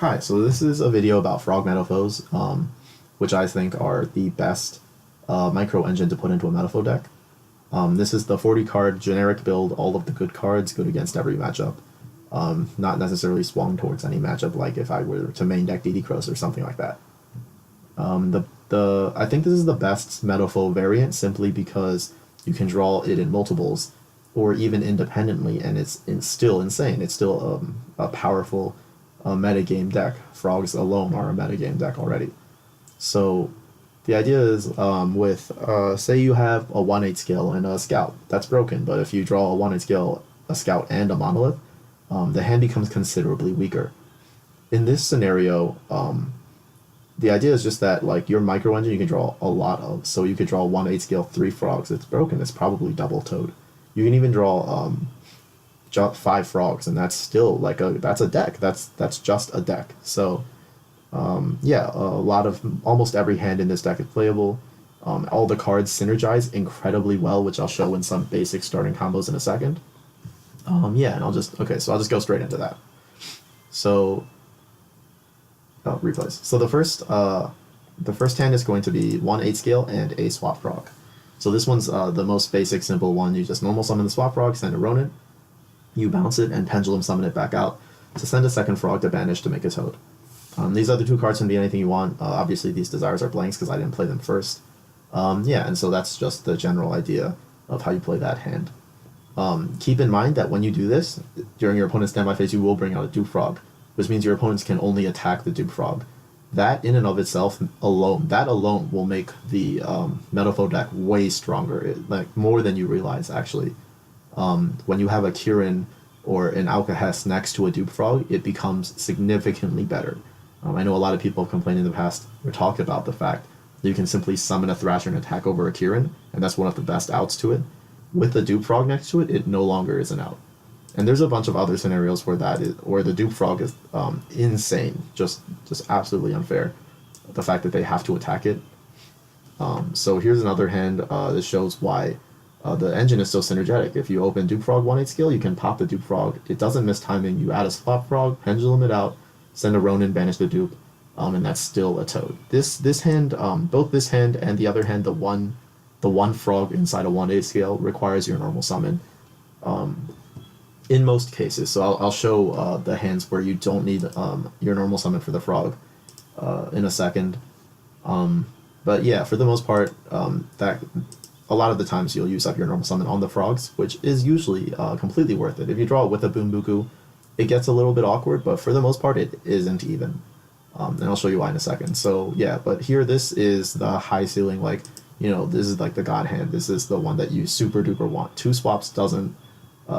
Hi, so this is a video about frog Metalfoes, which I think are the best micro engine to put into a Metalfoe deck. This is the 40 card generic build, all of the good cards, good against every matchup. Not necessarily swung towards any matchup, like if I were to main deck DD Cross or something like that. I think this is the best Metalfoe variant simply because you can draw it in multiples or even independently, and it's still insane. It's still a powerful metagame deck. Frogs alone are a metagame deck already. So the idea is say you have a 1/8 skill and a scout. That's broken, but if you draw a 1/8 skill, a scout, and a monolith, the hand becomes considerably weaker. In this scenario, the idea is just that like your micro engine you can draw a lot of. So you could draw 1/8 scale 3 frogs. It's broken. It's probably double toad. You can even draw 5 frogs, and that's still like that's a deck. That's just a deck. So yeah, almost every hand in this deck is playable. All the cards synergize incredibly well, which I'll show in some basic starting combos in a second. Yeah, and I'll just go straight into that. So replays. So the first hand is going to be 1/8 scale and a swap frog. So this one's the most basic, simple one. You just normal summon the swap frog, send a Ronin, you bounce it, and pendulum summon it back out to send a second frog to banish to make a toad. These other 2 cards can be anything you want. Obviously, these desires are blanks because I didn't play them first. Yeah, and so that's just the general idea of how you play that hand. Keep in mind that when you do this, during your opponent's standby phase, you will bring out a dupe frog, which means your opponents can only attack the dupe frog. That in and of itself alone will make the Metalfoe deck way stronger, like more than you realize actually. When you have a Kirin or an Alcahest next to a dupe frog, it becomes significantly better. I know a lot of people have complained in the past or talked about the fact that you can simply summon a Thrasher and attack over a Kirin, and that's one of the best outs to it. With the dupe frog next to it, it no longer is an out. And there's a bunch of other scenarios where the dupe frog is insane, just absolutely unfair. The fact that they have to attack it. So here's another hand that shows why the engine is so synergetic. If you open dupe frog 1/8 skill, you can pop the dupe frog. It doesn't miss timing. You add a swap frog, pendulum it out, send a Ronin, banish the dupe, and that's still a toad. This hand, both this hand and the other hand, the one frog inside a 1/8 scale requires your normal summon. In most cases, so I'll show the hands where you don't need your normal summon for the frog in a second. But yeah, for the most part, that a lot of the times you'll use up your normal summon on the frogs, which is usually completely worth it. If you draw it with a Boombuku, it gets a little bit awkward, but for the most part, it isn't even. And I'll show you why in a second. So yeah, but here this is the high ceiling, like, you know, this is like the god hand. This is the one that you super duper want. 2 swaps doesn't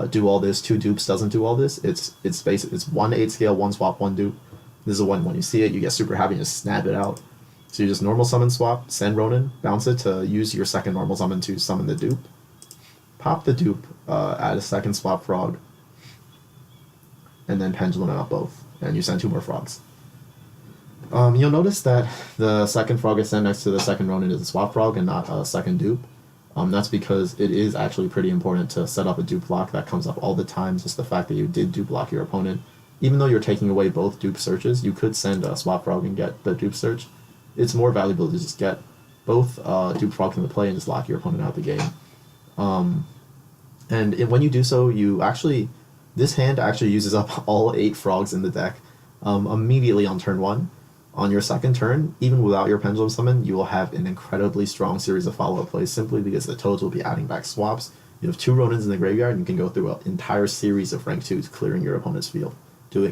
do all this. 2 dupes doesn't do all this. It's 1/8 scale, 1 swap, 1 dupe. This is when you see it, you get super happy and just snap it out. So you just normal summon swap, send Ronin, bounce it to use your second normal summon to summon the dupe. Pop the dupe, add a second swap frog, and then pendulum out both, and you send 2 more frogs. You'll notice that the second frog is sent next to the second Ronin is a swap frog and not a second dupe. That's because it is actually pretty important to set up a dupe block. That comes up all the time, just the fact that you did dupe block your opponent. Even though you're taking away both dupe searches, you could send a swap frog and get the dupe search. It's more valuable to just get both dupe frogs into play and just lock your opponent out of the game. When you do so, this hand actually uses up all 8 frogs in the deck immediately on turn 1. On your second turn, even without your pendulum summon, you will have an incredibly strong series of follow-up plays simply because the toads will be adding back swaps. You have 2 Ronins in the graveyard, and you can go through an entire series of rank 2s clearing your opponent's field,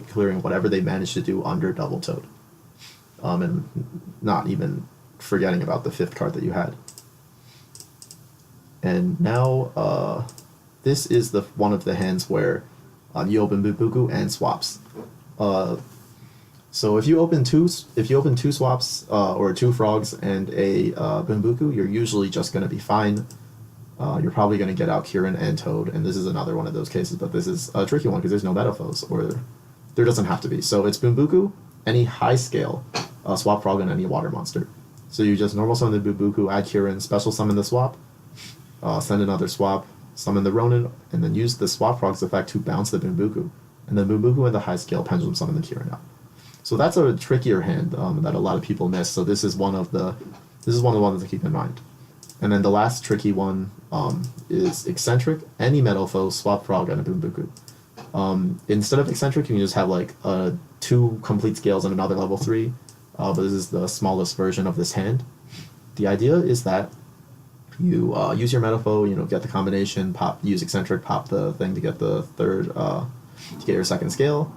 clearing whatever they managed to do under double toad. And not even forgetting about the 5th card that you had. And now, this is one of the hands where you open Bubuku and swaps. So if you open two swaps or 2 frogs and a Boombuku, you're usually just going to be fine. You're probably going to get out Kirin and Toad, and this is another one of those cases, but this is a tricky one because there's no Metalfoes, or there doesn't have to be. So it's Boombuku, any high scale swap frog, and any water monster. So you just normal summon the Boombuku, add Kirin, special summon the swap, send another swap, summon the Ronin, and then use the swap frog's effect to bounce the Boombuku, and then Boombuku and the high scale pendulum summon the Kirin out. So that's a trickier hand that a lot of people miss. So this is one of the ones to keep in mind. And then the last tricky one is eccentric, any Metalfoes, swap frog, and a Boombuku. Instead of eccentric, you can just have like 2 complete scales and another level 3. But this is the smallest version of this hand. The idea is that you use your Metalfoe, get the combination, use eccentric, pop the thing to get the third, to get your second scale,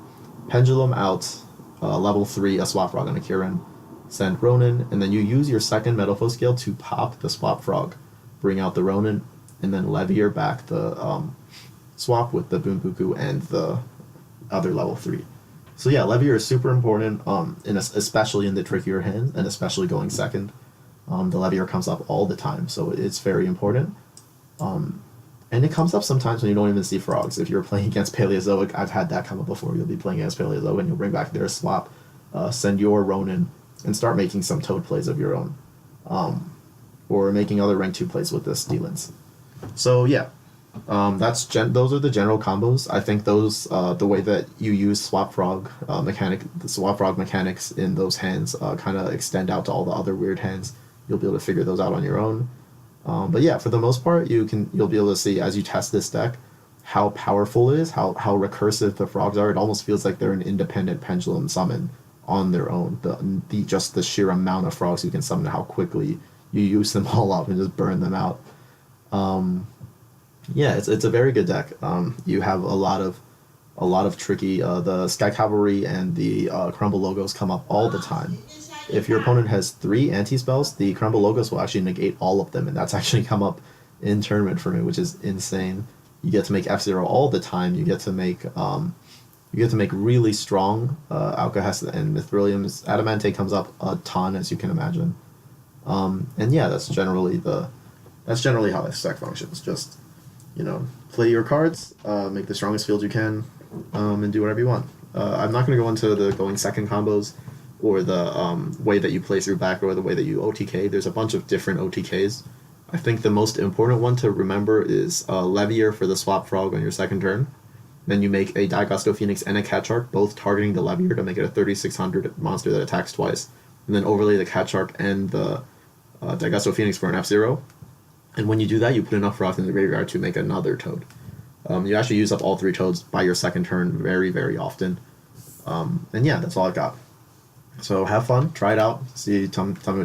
pendulum out, level 3, a swap frog and a Kirin, send Ronin, and then you use your second Metalfoe scale to pop the swap frog, bring out the Ronin, and then Levier back the swap with the Boombuku and the other level 3. So yeah, Levier is super important, especially in the trickier hands, and especially going second. The Levier comes up all the time, so it's very important. And it comes up sometimes when you don't even see frogs. If you're playing against Paleozoic, I've had that come up before. You'll be playing against Paleozoic and you'll bring back their swap, send your Ronin, and start making some Toad plays of your own. Or making other rank 2 plays with the Steelins. So yeah, those are the general combos. I think those, the way that you use swap frog the swap frog mechanics in those hands kind of extend out to all the other weird hands. You'll be able to figure those out on your own. But yeah, for the most part, you'll be able to see as you test this deck how powerful it is, how recursive the frogs are. It almost feels like they're an independent pendulum summon on their own. Just the sheer amount of frogs you can summon, how quickly you use them all up and just burn them out. Yeah, it's a very good deck. You have a lot of tricky. The Sky Cavalry and the Crumble logos come up all the time. If your opponent has 3 anti-spells, the Crumble logos will actually negate all of them, and that's actually come up in tournament for me, which is insane. You get to make F-Zero all the time. You get to make really strong Alcahest and Mithrilium's. Adamante comes up a ton, as you can imagine. And yeah, that's generally how this deck functions. Just play your cards, make the strongest field you can, and do whatever you want. I'm not going to go into the going second combos, or the way that you play through back, or the way that you OTK. There's a bunch of different OTKs. I think the most important one to remember is Levier for the swap frog on your second turn. Then you make a Daigusto Phoenix and a Cat Shark, both targeting the Levier to make it a 3600 monster that attacks twice. And then overlay the Cat Shark and the Daigusto Phoenix for an F-Zero. And when you do that, you put enough frogs in the graveyard to make another Toad. You actually use up all 3 Toads by your second turn very, very often. And yeah, that's all I've got. So have fun, try it out, tell me